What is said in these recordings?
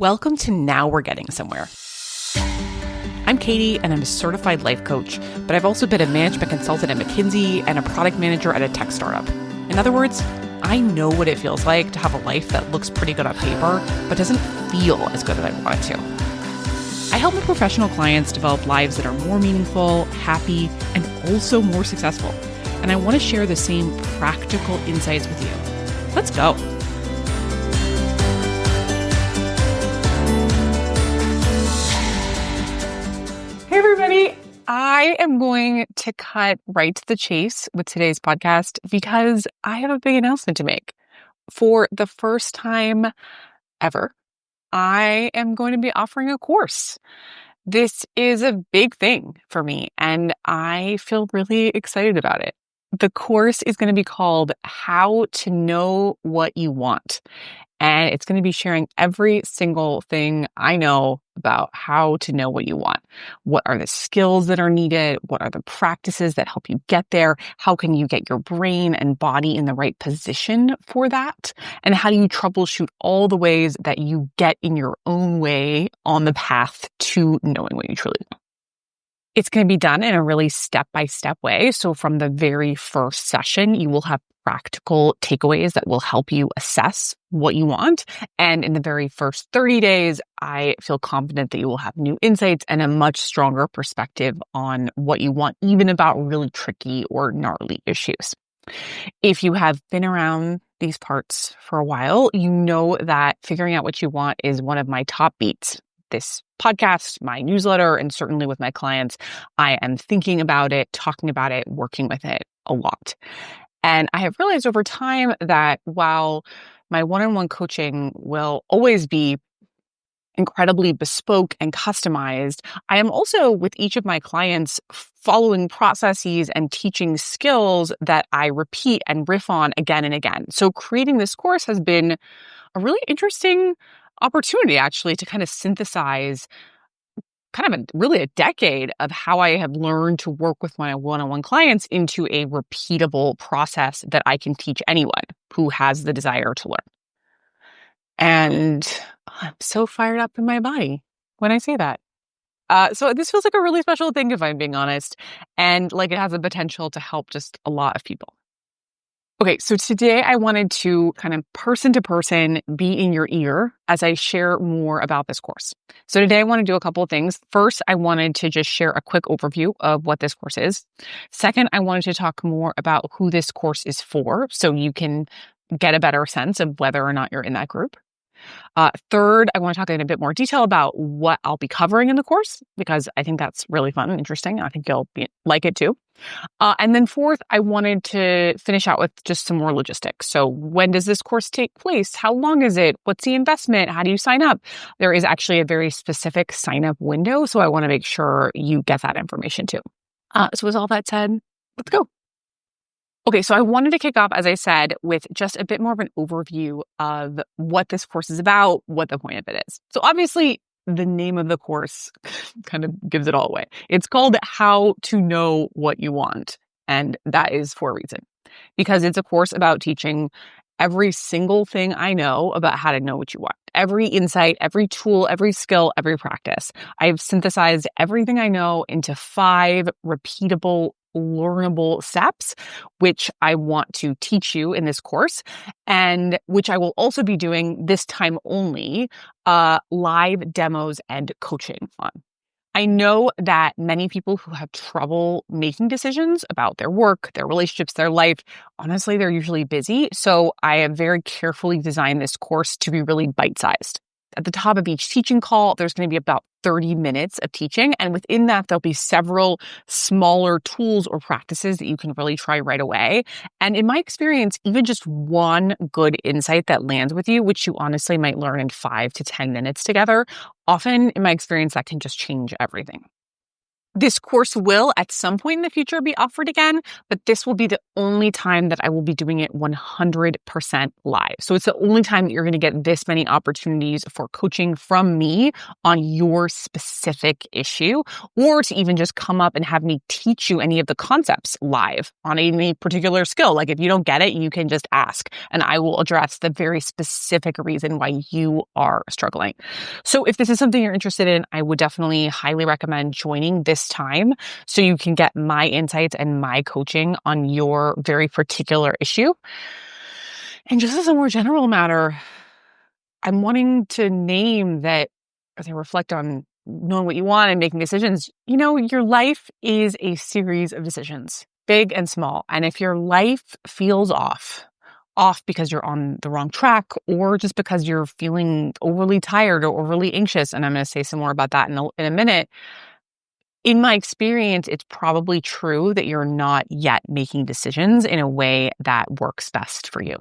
Welcome to Now We're Getting Somewhere. I'm Katie, and I'm a certified life coach, but I've also been a management consultant at McKinsey and a product manager at a tech startup. In other words, I know what it feels like to have a life that looks pretty good on paper, but doesn't feel as good as I want it to. I help my professional clients develop lives that are more meaningful, happy, and also more successful. And I want to share the same practical insights with you. Let's go. Hey, everybody. I am going to cut right to the chase with today's podcast because I have a big announcement to make. For the first time ever, I am going to be offering a course. This is a big thing for me, and I feel really excited about it. The course is going to be called How to Know What You Want. And it's going to be sharing every single thing I know about how to know what you want. What are the skills that are needed? What are the practices that help you get there? How can you get your brain and body in the right position for that? And how do you troubleshoot all the ways that you get in your own way on the path to knowing what you truly want? It's going to be done in a really step-by-step way. So from the very first session, you will have practical takeaways that will help you assess what you want. And in the very first 30 days, I feel confident that you will have new insights and a much stronger perspective on what you want, even about really tricky or gnarly issues. If you have been around these parts for a while, you know that figuring out what you want is one of my top beats. This podcast, my newsletter, and certainly with my clients, I am thinking about it, talking about it, working with it a lot. And I have realized over time that while my one-on-one coaching will always be incredibly bespoke and customized, I am also with each of my clients following processes and teaching skills that I repeat and riff on again and again. So creating this course has been a really interesting opportunity, actually, to kind of synthesize really a decade of how I have learned to work with my one-on-one clients into a repeatable process that I can teach anyone who has the desire to learn. And I'm so fired up in my body when I say that. So this feels like a really special thing, if I'm being honest, and like it has the potential to help just a lot of people. Okay, so today I wanted to kind of person to person be in your ear as I share more about this course. So today I want to do a couple of things. First, I wanted to just share a quick overview of what this course is. Second, I wanted to talk more about who this course is for, so you can get a better sense of whether or not you're in that group. Third, I want to talk in a bit more detail about what I'll be covering in the course, because I think that's really fun and interesting. I think you'll like it too. And then fourth, I wanted to finish out with just some more logistics. So when does this course take place? How long is it? What's the investment? How do you sign up? There is actually a very specific sign-up window, so I want to make sure you get that information too. So with all that said, let's go. Okay, so I wanted to kick off, as I said, with just a bit more of an overview of what this course is about, what the point of it is. So obviously, the name of the course kind of gives it all away. It's called How to Know What You Want, and that is for a reason. Because it's a course about teaching every single thing I know about how to know what you want. Every insight, every tool, every skill, every practice. I've synthesized everything I know into 5 repeatable, learnable steps, which I want to teach you in this course, and which I will also be doing this time only, live demos and coaching on. I know that many people who have trouble making decisions about their work, their relationships, their life, honestly, they're usually busy. So I have very carefully designed this course to be really bite-sized. At the top of each teaching call, there's going to be about 30 minutes of teaching. And within that, there'll be several smaller tools or practices that you can really try right away. And in my experience, even just one good insight that lands with you, which you honestly might learn in 5 to 10 minutes together, often in my experience, that can just change everything. This course will at some point in the future be offered again, but this will be the only time that I will be doing it 100% live. So it's the only time that you're going to get this many opportunities for coaching from me on your specific issue, or to even just come up and have me teach you any of the concepts live on any particular skill. Like if you don't get it, you can just ask and I will address the very specific reason why you are struggling. So if this is something you're interested in, I would definitely highly recommend joining this time so you can get my insights and my coaching on your very particular issue. And just as a more general matter, I'm wanting to name that as I reflect on knowing what you want and making decisions, your life is a series of decisions, big and small. And if your life feels off because you're on the wrong track or just because you're feeling overly tired or overly anxious, and I'm going to say some more about that in a minute, in my experience, it's probably true that you're not yet making decisions in a way that works best for you.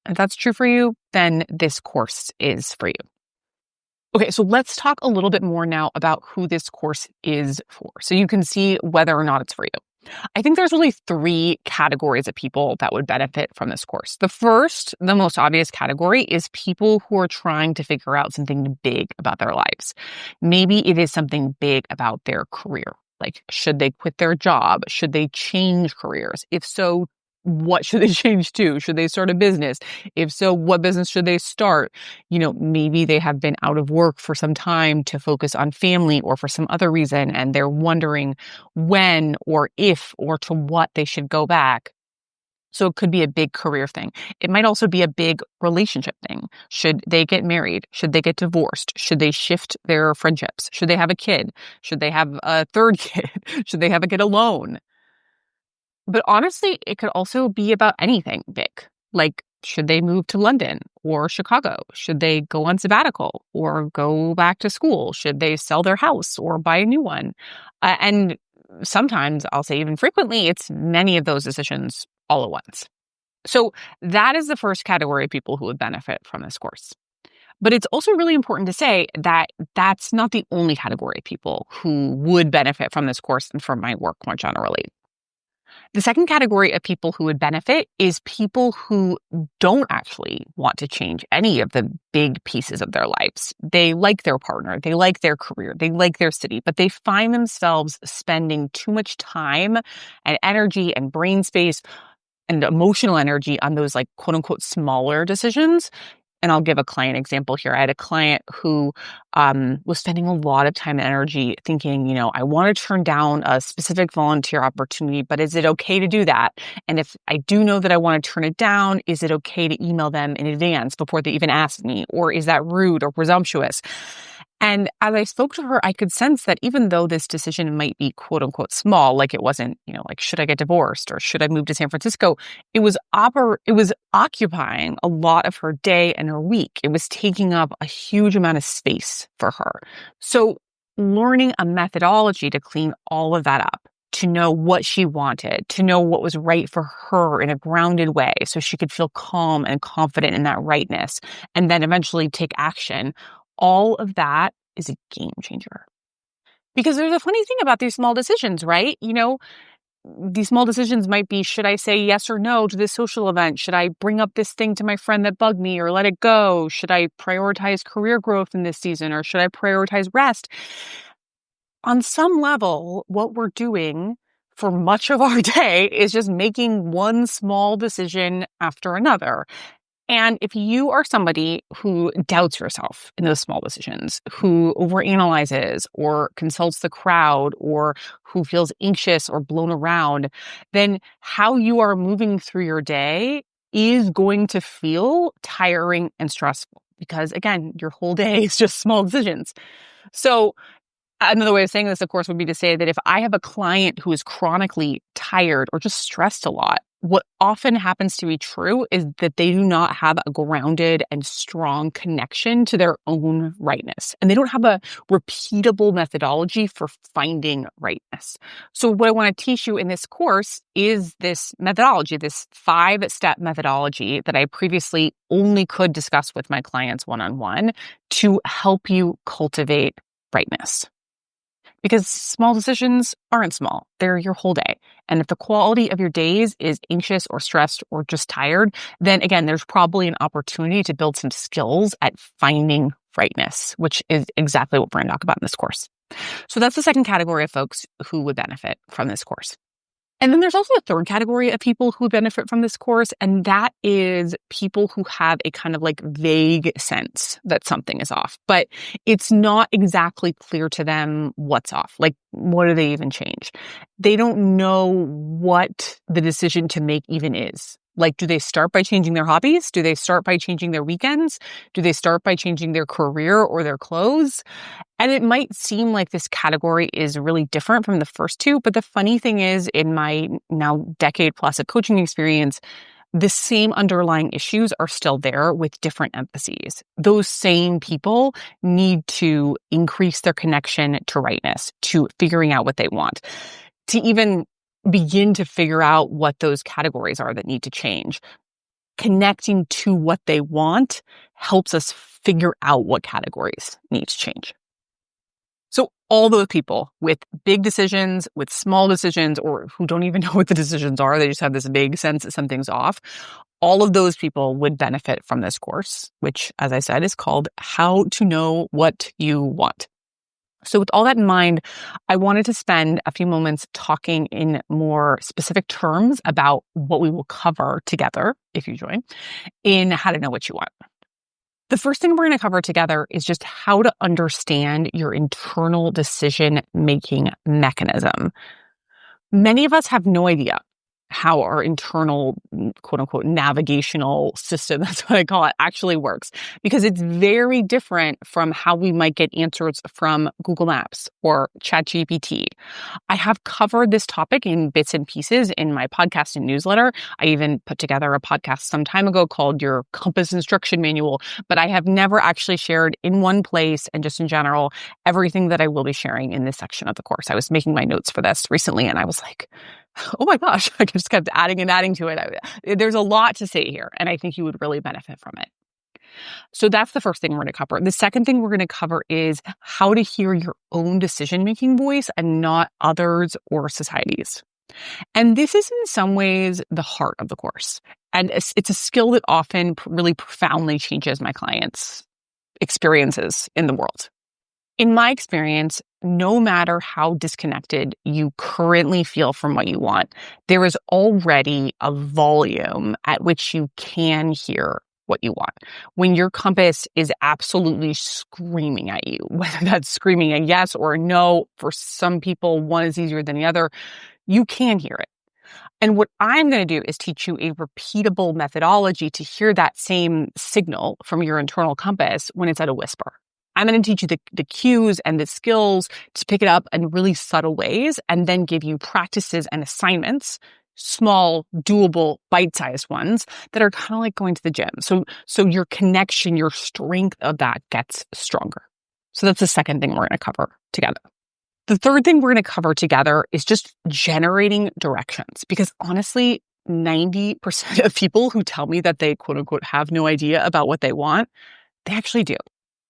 If that's true for you, then this course is for you. Okay, so let's talk a little bit more now about who this course is for, so you can see whether or not it's for you. I think there's really 3 categories of people that would benefit from this course. The first, the most obvious category is people who are trying to figure out something big about their lives. Maybe it is something big about their career. Like, should they quit their job? Should they change careers? If so, what should they change to? Should they start a business? If so, what business should they start? Maybe they have been out of work for some time to focus on family or for some other reason, and they're wondering when or if or to what they should go back. So it could be a big career thing. It might also be a big relationship thing. Should they get married? Should they get divorced? Should they shift their friendships? Should they have a kid? Should they have a third kid? Should they have a kid alone? But honestly, it could also be about anything big. Like, should they move to London or Chicago? Should they go on sabbatical or go back to school? Should they sell their house or buy a new one? And sometimes, I'll say even frequently, it's many of those decisions all at once. So that is the first category of people who would benefit from this course. But it's also really important to say that that's not the only category of people who would benefit from this course and from my work more generally. The second category of people who would benefit is people who don't actually want to change any of the big pieces of their lives. They like their partner, they like their career, they like their city, but they find themselves spending too much time and energy and brain space and emotional energy on those quote unquote smaller decisions. And I'll give a client example here. I had a client who was spending a lot of time and energy thinking, I want to turn down a specific volunteer opportunity, but is it okay to do that? And if I do know that I want to turn it down, is it okay to email them in advance before they even ask me? Or is that rude or presumptuous? And as I spoke to her, I could sense that even though this decision might be quote unquote small, like it wasn't, should I get divorced or should I move to San Francisco? It was occupying a lot of her day and her week. It was taking up a huge amount of space for her. So learning a methodology to clean all of that up, to know what she wanted, to know what was right for her in a grounded way so she could feel calm and confident in that rightness, and then eventually take action. All of that is a game changer. Because there's a funny thing about these small decisions, right? These small decisions might be, should I say yes or no to this social event? Should I bring up this thing to my friend that bugged me or let it go? Should I prioritize career growth in this season or should I prioritize rest? On some level, what we're doing for much of our day is just making one small decision after another. And if you are somebody who doubts yourself in those small decisions, who overanalyzes or consults the crowd or who feels anxious or blown around, then how you are moving through your day is going to feel tiring and stressful because, again, your whole day is just small decisions. So another way of saying this, of course, would be to say that if I have a client who is chronically tired or just stressed a lot, what often happens to be true is that they do not have a grounded and strong connection to their own rightness. And they don't have a repeatable methodology for finding rightness. So what I want to teach you in this course is this methodology, this 5-step methodology that I previously only could discuss with my clients one-on-one to help you cultivate rightness. because small decisions aren't small. They're your whole day. And if the quality of your days is anxious or stressed or just tired, then again, there's probably an opportunity to build some skills at finding rightness, which is exactly what we're going to talk about in this course. So that's the second category of folks who would benefit from this course. And then there's also a third category of people who benefit from this course, and that is people who have a kind of like vague sense that something is off, but it's not exactly clear to them what's off. Like, what do they even change? They don't know what the decision to make even is. Like, do they start by changing their hobbies? Do they start by changing their weekends? Do they start by changing their career or their clothes? And it might seem like this category is really different from the first two, but the funny thing is, in my now decade plus of coaching experience, the same underlying issues are still there with different emphases. Those same people need to increase their connection to rightness, to figuring out what they want, to even begin to figure out what those categories are that need to change. Connecting to what they want helps us figure out what categories need to change. So all those people with big decisions, with small decisions, or who don't even know what the decisions are, they just have this vague sense that something's off, all of those people would benefit from this course, which, as I said, is called How to Know What You Want. So with all that in mind, I wanted to spend a few moments talking in more specific terms about what we will cover together, if you join, in How to Know What You Want. The first thing we're going to cover together is just how to understand your internal decision-making mechanism. Many of us have no idea how our internal, quote unquote, navigational system, that's what I call it, actually works, because it's very different from how we might get answers from Google Maps or ChatGPT. I have covered this topic in bits and pieces in my podcast and newsletter. I even put together a podcast some time ago called Your Compass Instruction Manual, but I have never actually shared in one place and just in general everything that I will be sharing in this section of the course. I was making my notes for this recently and I was like, oh my gosh, I just kept adding and adding to it. There's a lot to say here, and I think you would really benefit from it. So that's the first thing we're going to cover. The second thing we're going to cover is how to hear your own decision-making voice and not others or society's. And this is in some ways the heart of the course. And it's a skill that often really profoundly changes my clients' experiences in the world. In my experience, no matter how disconnected you currently feel from what you want, there is already a volume at which you can hear what you want. When your compass is absolutely screaming at you, whether that's screaming a yes or a no, for some people, one is easier than the other, you can hear it. And what I'm going to do is teach you a repeatable methodology to hear that same signal from your internal compass when it's at a whisper. I'm going to teach you the cues and the skills to pick it up in really subtle ways and then give you practices and assignments, small, doable, bite-sized ones that are kind of like going to the gym. So your connection, your strength of that gets stronger. So that's the second thing we're going to cover together. The third thing we're going to cover together is just generating directions, because honestly, 90% of people who tell me that they quote unquote have no idea about what they want, they actually do.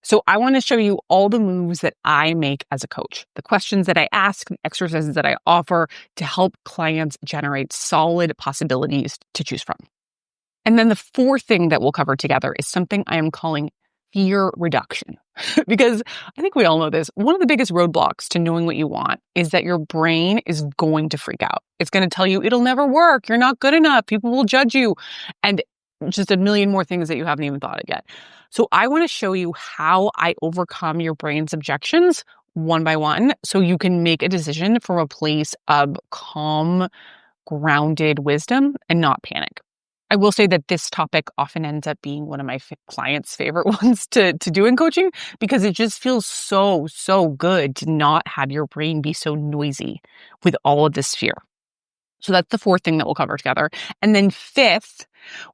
So I want to show you all the moves that I make as a coach, the questions that I ask, the exercises that I offer to help clients generate solid possibilities to choose from. And then the fourth thing that we'll cover together is something I am calling fear reduction. Because I think we all know this. One of the biggest roadblocks to knowing what you want is that your brain is going to freak out. It's going to tell you it'll never work. You're not good enough. People will judge you. And just a million more things that you haven't even thought of yet. So I want to show you how I overcome your brain's objections one by one so you can make a decision from a place of calm, grounded wisdom and not panic. I will say that this topic often ends up being one of my clients' favorite ones to do in coaching because it just feels so good to not have your brain be so noisy with all of this fear. So that's the fourth thing that we'll cover together. And then fifth,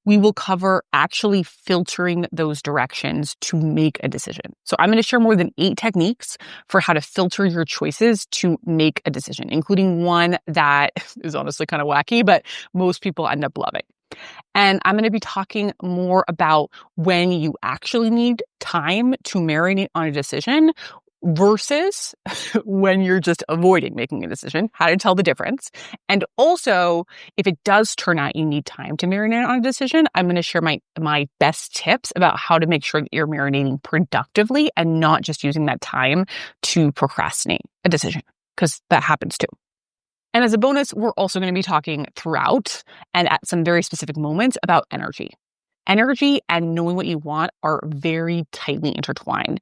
we will cover actually filtering those directions to make a decision. So I'm going to share more than 8 techniques for how to filter your choices to make a decision, including one that is honestly kind of wacky, but most people end up loving. And I'm going to be talking more about when you actually need time to marinate on a decision versus when you're just avoiding making a decision, how to tell the difference. And also, if it does turn out you need time to marinate on a decision, I'm going to share my best tips about how to make sure that you're marinating productively and not just using that time to procrastinate a decision, because that happens too. And as a bonus, we're also going to be talking throughout and at some very specific moments about energy. Energy and knowing what you want are very tightly intertwined.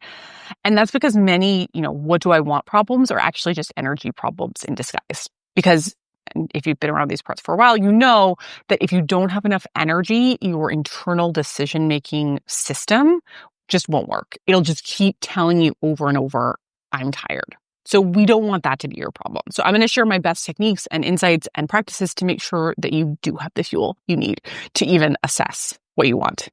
And that's because many, what do I want problems are actually just energy problems in disguise. Because if you've been around these parts for a while, you know that if you don't have enough energy, your internal decision-making system just won't work. It'll just keep telling you over and over, I'm tired. So we don't want that to be your problem. So I'm going to share my best techniques and insights and practices to make sure that you do have the fuel you need to even assess what you want.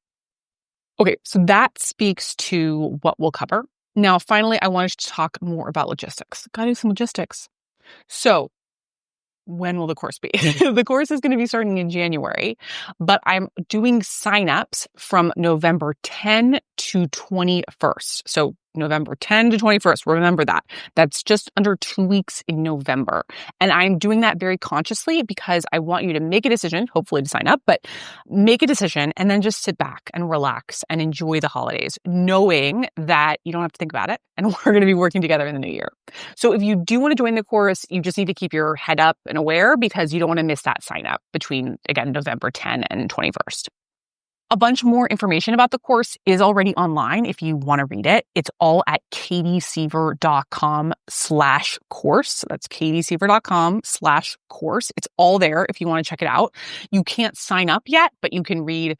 Okay, so that speaks to what we'll cover. Now, finally, I wanted to talk more about logistics. Gotta do some logistics. So when will the course be? The course is going to be starting in January, but I'm doing signups from November 10 to 21st. So November 10 to 21st. Remember that. That's just under 2 weeks in November. And I'm doing that very consciously because I want you to make a decision, hopefully to sign up, but make a decision and then just sit back and relax and enjoy the holidays, knowing that you don't have to think about it and we're going to be working together in the new year. So if you do want to join the course, you just need to keep your head up and aware because you don't want to miss that sign up between, again, November 10 and 21st. A bunch more information about the course is already online if you want to read it. It's all at katieseaver.com/course. That's katieseaver.com/course. It's all there if you want to check it out. You can't sign up yet, but you can read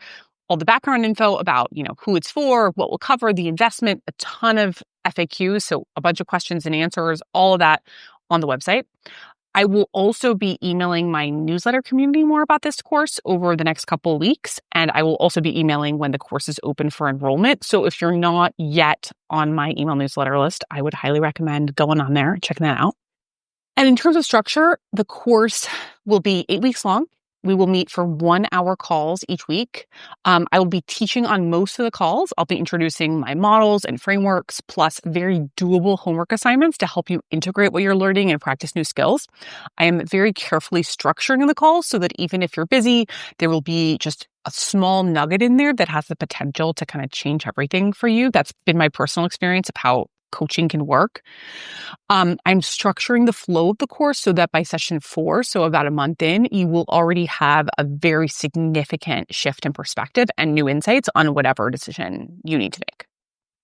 all the background info about, who it's for, what we'll cover, the investment, a ton of FAQs, so a bunch of questions and answers, all of that on the website. I will also be emailing my newsletter community more about this course over the next couple of weeks. And I will also be emailing when the course is open for enrollment. So if you're not yet on my email newsletter list, I would highly recommend going on there and checking that out. And in terms of structure, the course will be 8 weeks long. We will meet for 1-hour calls each week. I will be teaching on most of the calls. I'll be introducing my models and frameworks, plus very doable homework assignments to help you integrate what you're learning and practice new skills. I am very carefully structuring the calls so that even if you're busy, there will be just a small nugget in there that has the potential to kind of change everything for you. That's been my personal experience of how coaching can work. I'm structuring the flow of the course so that by session 4, so about a month in, you will already have a very significant shift in perspective and new insights on whatever decision you need to make.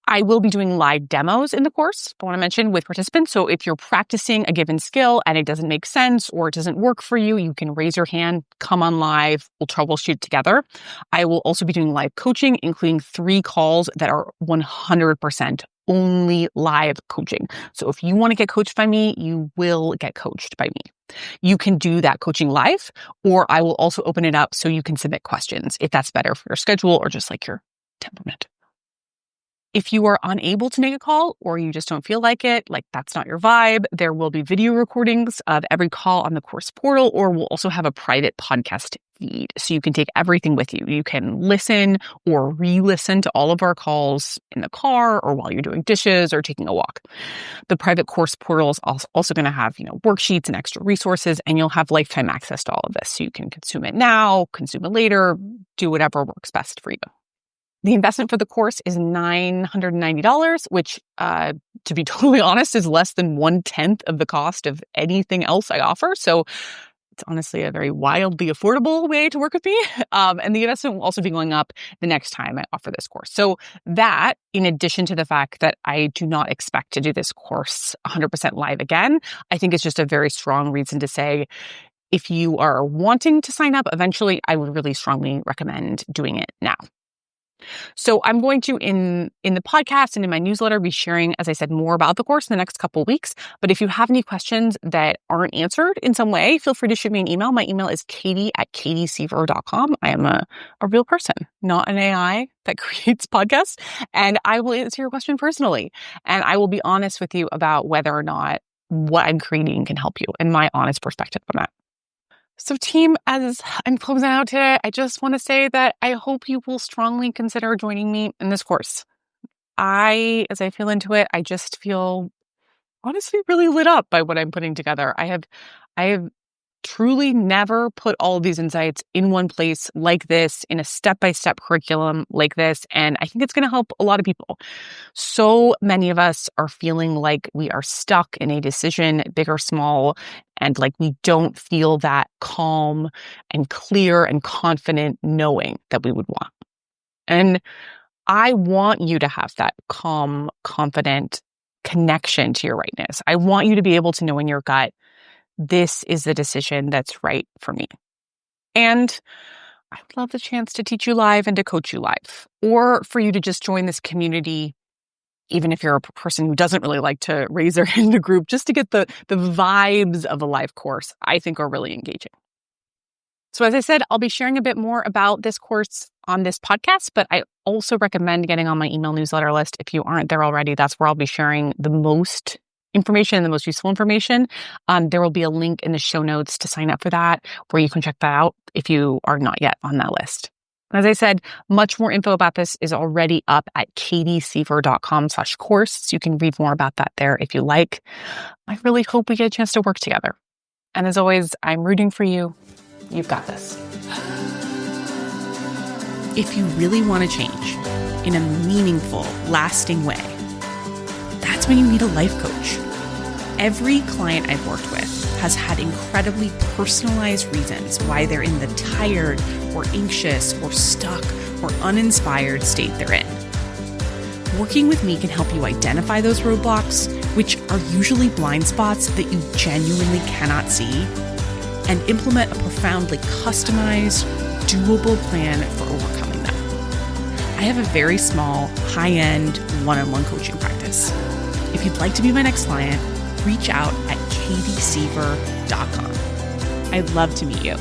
I will be doing live demos in the course, I want to mention, with participants. So if you're practicing a given skill and it doesn't make sense or it doesn't work for you, you can raise your hand, come on live, we'll troubleshoot together. I will also be doing live coaching, including 3 calls that are 100% only live coaching. So if you want to get coached by me, you will get coached by me. You can do that coaching live, or I will also open it up so you can submit questions if that's better for your schedule or just like your temperament. If you are unable to make a call or you just don't feel like it, like that's not your vibe, there will be video recordings of every call on the course portal, or we'll also have a private podcast feed. So you can take everything with you. You can listen or re-listen to all of our calls in the car or while you're doing dishes or taking a walk. The private course portal is also going to have, worksheets and extra resources, and you'll have lifetime access to all of this. So you can consume it now, consume it later, do whatever works best for you. The investment for the course is $990, which, to be totally honest, is less than 1/10 of the cost of anything else I offer. So it's honestly a very wildly affordable way to work with me. And the investment will also be going up the next time I offer this course. So that, in addition to the fact that I do not expect to do this course 100% live again, I think it's just a very strong reason to say, if you are wanting to sign up eventually, I would really strongly recommend doing it now. So I'm going to, in the podcast and in my newsletter, be sharing, as I said, more about the course in the next couple of weeks. But if you have any questions that aren't answered in some way, feel free to shoot me an email. My email is katie@katieseaver.com. I am a real person, not an AI that creates podcasts. And I will answer your question personally. And I will be honest with you about whether or not what I'm creating can help you and my honest perspective on that. So team, as I'm closing out today, I just want to say that I hope you will strongly consider joining me in this course. as I feel into it, I just feel honestly really lit up by what I'm putting together. I have truly never put all of these insights in one place like this, in a step-by-step curriculum like this, and I think it's going to help a lot of people. So many of us are feeling like we are stuck in a decision, big or small, and like we don't feel that calm and clear and confident knowing that we would want. And I want you to have that calm, confident connection to your rightness. I want you to be able to know in your gut, this is the decision that's right for me. And I would love the chance to teach you live and to coach you live, or for you to just join this community, even if you're a person who doesn't really like to raise their hand in a group, just to get the vibes of a live course, I think are really engaging. So as I said, I'll be sharing a bit more about this course on this podcast, but I also recommend getting on my email newsletter list. If you aren't there already, that's where I'll be sharing the most information, the most useful information. There will be a link in the show notes to sign up for that, where you can check that out if you are not yet on that list. As I said, much more info about this is already up at katiesiever.com/course. So you can read more about that there if you like. I really hope we get a chance to work together. And as always, I'm rooting for you. You've got this. If you really want to change in a meaningful, lasting way, that's when you need a life coach. Every client I've worked with has had incredibly personalized reasons why they're in the tired or anxious or stuck or uninspired state they're in. Working with me can help you identify those roadblocks, which are usually blind spots that you genuinely cannot see, and implement a profoundly customized, doable plan for overcoming them. I have a very small, high-end, one-on-one coaching practice. If you'd like to be my next client, reach out at katiesiever.com. I'd love to meet you.